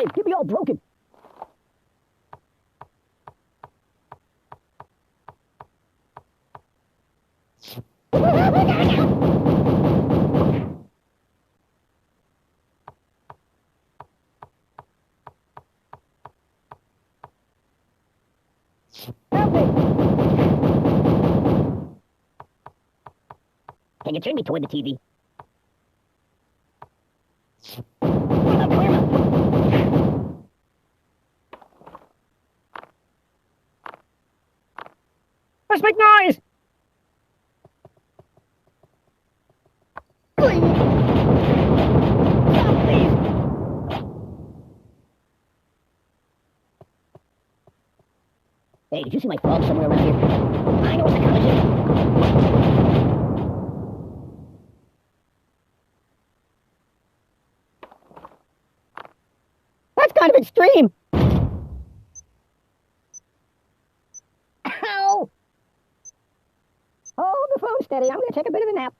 Hey, get me all broken. Help me! Can you turn me toward the TV? What about karma? Let's make noise! Please! Stop, please! Hey, did you see my frog somewhere around here? I know what the colors is. That's kind of extreme. Ow! Hold the phone steady. I'm going to take a bit of a nap.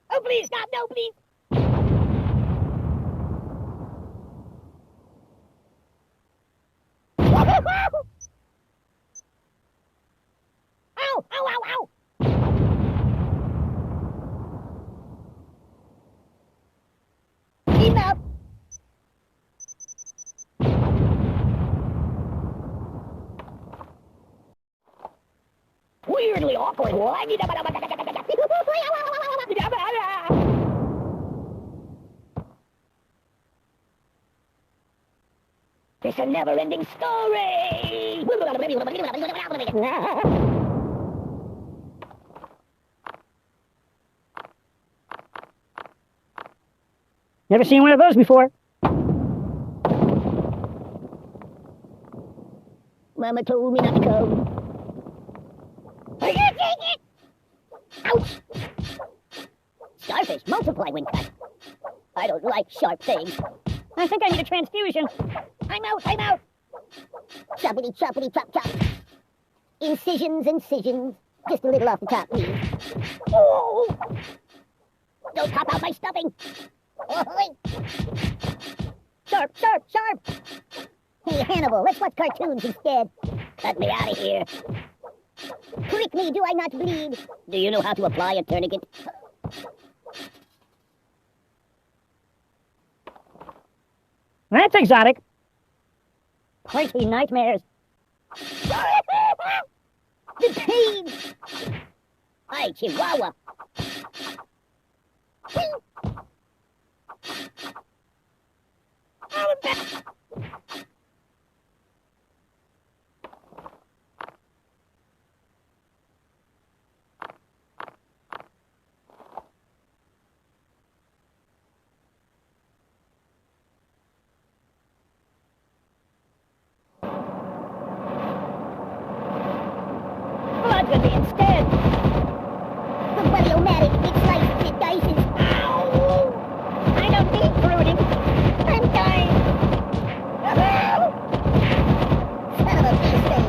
Oh, please, stop. No, please. Ow, ow, ow, ow. Enough. Weirdly awkward. It's a never-ending story. Never seen one of those before. Mama told me not to come. Ouch! Starfish multiply when cut. I don't like sharp things. I think I need a transfusion. I'm out, I'm out! Choppity, choppity, chop, chop. Incisions, incisions. Just a little off the top, please. Oh! Don't pop out my stuffing! Oh, sharp, sharp, sharp! Hey, Hannibal, let's watch cartoons instead. Cut me out of here. Prick me, do I not bleed? Do you know how to apply a tourniquet? That's exotic. Crazy nightmares. The pain! Hi, Chihuahua. Could be instead. The Buddy-O-Matic, it slices, it dices. Ow! I don't need fruiting. I'm dying. Son of a bee sting.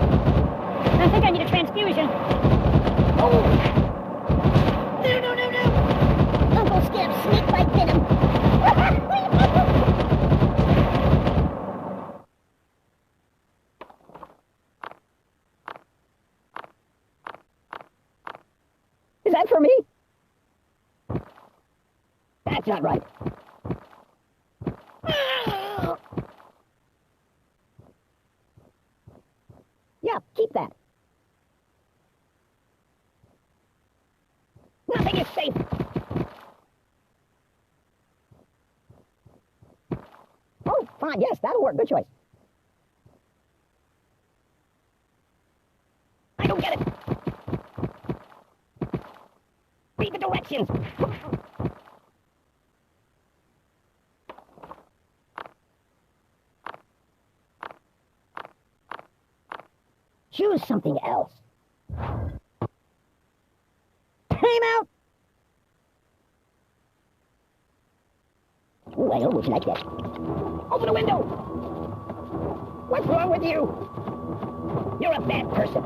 I think I need a transfusion. Oh! No, no, no, no! Uncle Skip's snake bite venom. Is that for me? That's not right. Yeah, keep that. Nothing is safe. Oh, fine, yes, that'll work. Good choice. I don't get it. Read the directions. Choose something else. Time out! Ooh, I almost like that. Open the window! What's wrong with you? You're a bad person.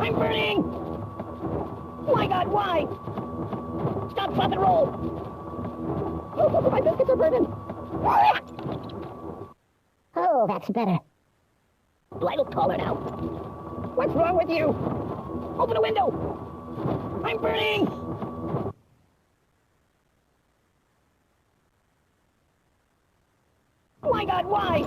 I'm burning! My God, why? Stop, flop, and roll! Oh, my biscuits are burning! Oh, that's better. Do I look taller now? What's wrong with you? Open the window! I'm burning! My God, why?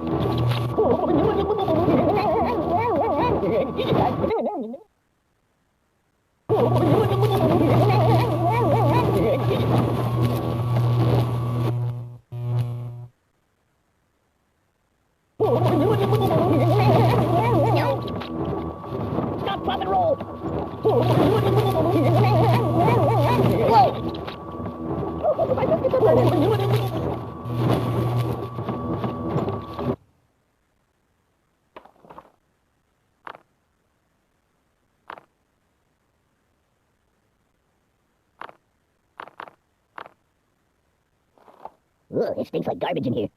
No! Stop, drop, and roll! Whoa! My biscuits are burning! Ugh, it stinks like garbage in here.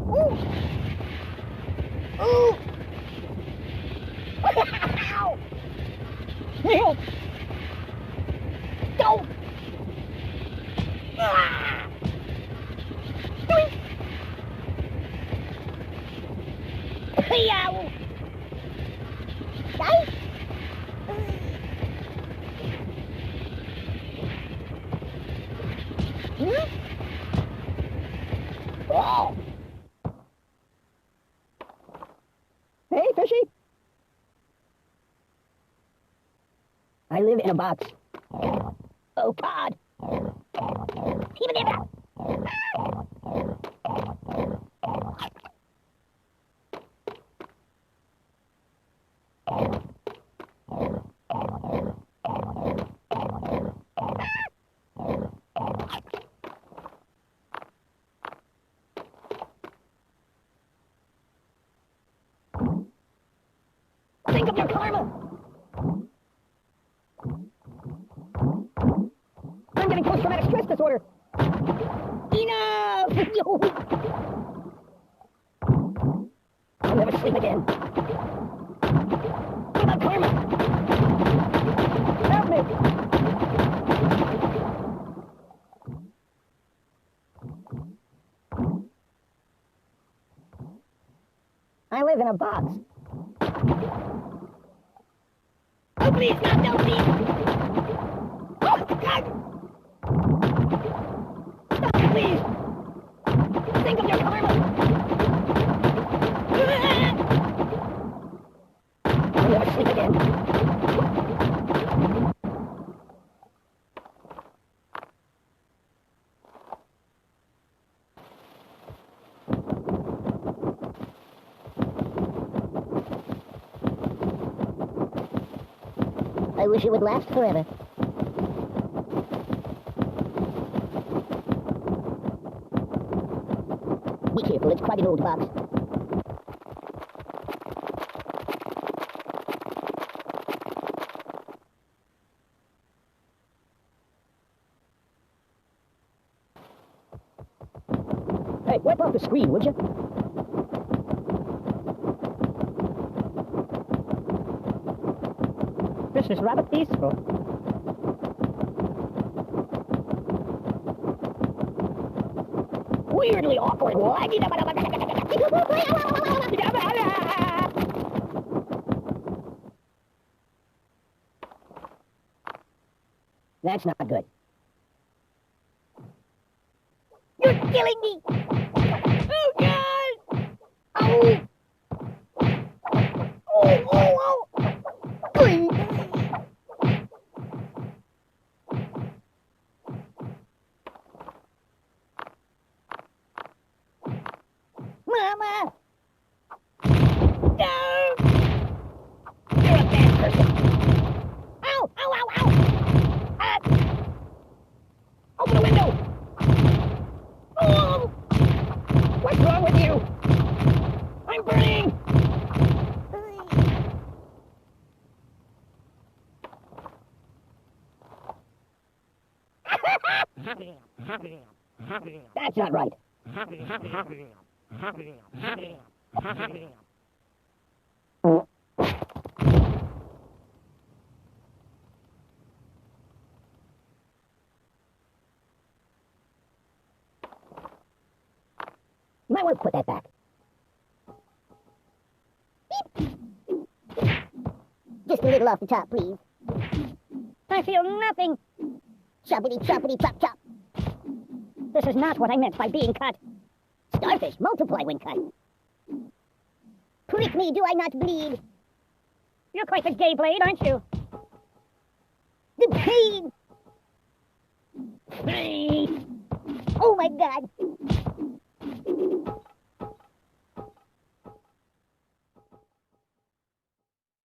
Ooh! Ooh! Ow! No! Don't! Ah! Doink! Yow! Guys? Oh! Hey, fishy! I live in a box. Oh, God! Even there! Think of your karma! I'm getting post-traumatic stress disorder! Enough! I'll never sleep again. What about karma? Help me! I live in a box. Oh, please, not, no, please! Oh, God! Stop, please! Think of your karma! I'll never sleep again. I wish it would last forever. Be careful, it's quite an old box. Hey, wipe off the screen, would you? This is rather peaceful. Weirdly awkward. That's not good. You're killing me! Oh, God! Oh! Oh, oh, oh! Please! Mama! No! You're a bad person. Ow! Ow, ow, ow! Open the window! Oh! What's wrong with you? I'm burning! That's not right. You might want to put that back. Just a little off the top, please. I feel nothing. Choppity, choppity, chop, chop. This is not what I meant by being cut. Starfish multiply when cut. Prick me, do I not bleed? You're quite the gay blade, aren't you? The pain! Oh my God!